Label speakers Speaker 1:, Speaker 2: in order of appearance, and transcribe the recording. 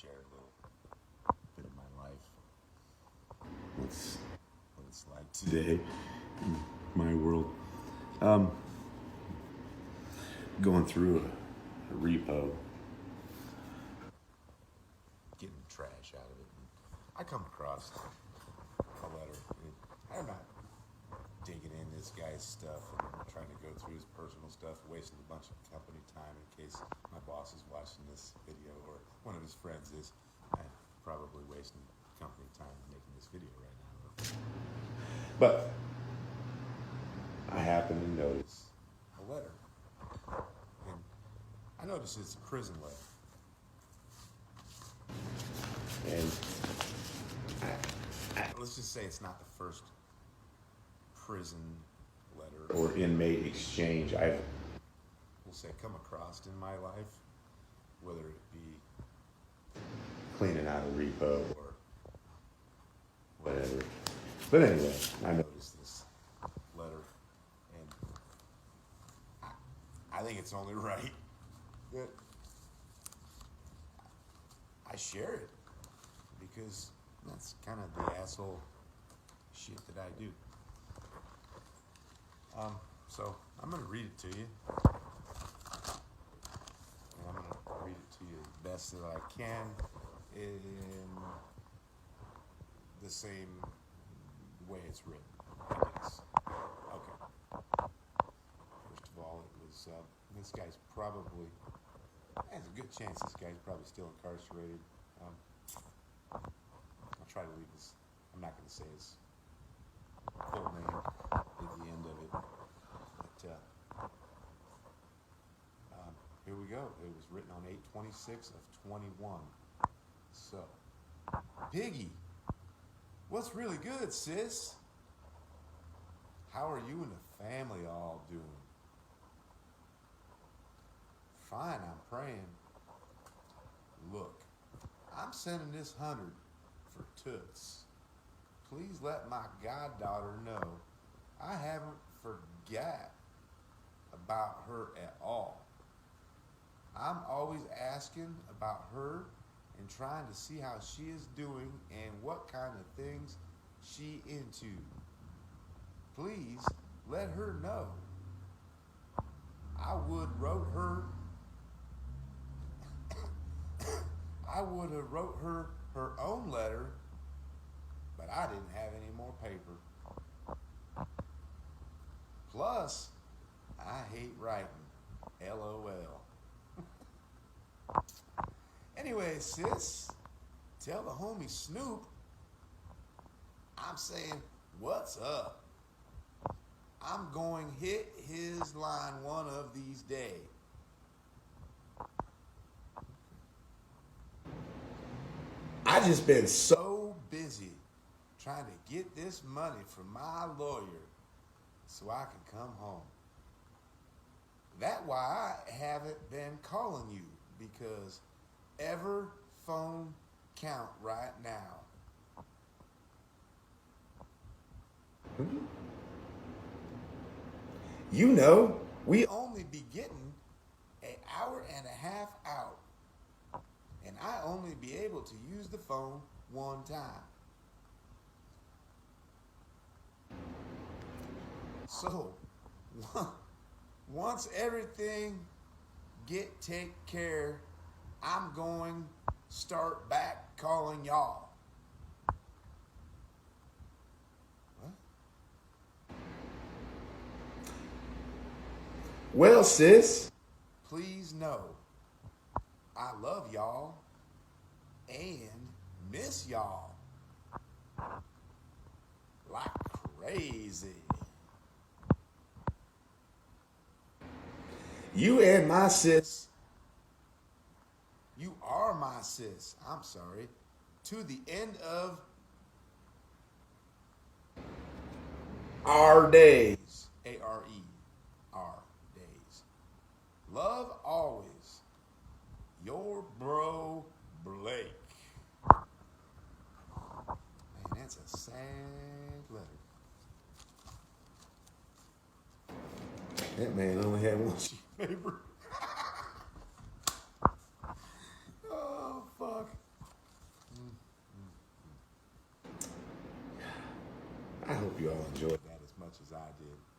Speaker 1: share a little bit of my life. What it's like today in my world. Um, Going through a repo, getting trash out of it. And I come across a letter. I'm not digging in this guy's stuff and trying to go through his personal stuff, wasting a bunch of company time in case my boss is watching this video or one of his friends is. I'm probably wasting company time making this video right now. But I happen to notice a letter. And I notice it's a prison letter. And let's just say it's not the first prison letter or inmate exchange I've, we'll say, come across in my life, whether it be cleaning out a repo or whatever. But anyway, I noticed this letter, and I think it's only right that I share it, because that's kind of the asshole shit that I do. So I'm going to read it to you. And I'm going to read it to you as best that I can in the same way it's written, I guess. Okay. First of all, it was, this guy's probably, there's a good chance this guy's probably still incarcerated. I'll try to leave this, I'm not going to say his full name at the end of it. But here we go. It was written on 8/26 of 21. So, Piggy, what's really good, sis? How are you and the family all doing? Fine, I'm praying. Look, I'm sending this 100 for Toots. Please let my goddaughter know I haven't forgot about her at all. I'm always asking about her and trying to see how she is doing and what kind of things she into. Please let her know. I would have wrote her own letter, but I didn't have any more paper. Plus, I hate writing. LOL. Anyway, sis, tell the homie Snoop I'm saying, what's up? I'm going to hit his line one of these days. I just been so busy trying to get this money from my lawyer so I can come home. That's why I haven't been calling you, because every phone count right now. You know, we only be getting an hour and a half out, and I only be able to use the phone one time. So, once everything get take care, I'm going start back calling y'all. What? Well, sis, please know I love y'all and miss y'all like crazy. You and my sis, you are my sis, I'm sorry, to the end of our days. A-R-E, our days. Love always, your bro Blake. Man, that's a sad letter. That man only had one sheet of paper. Oh, fuck. you all enjoyed that as much as I did.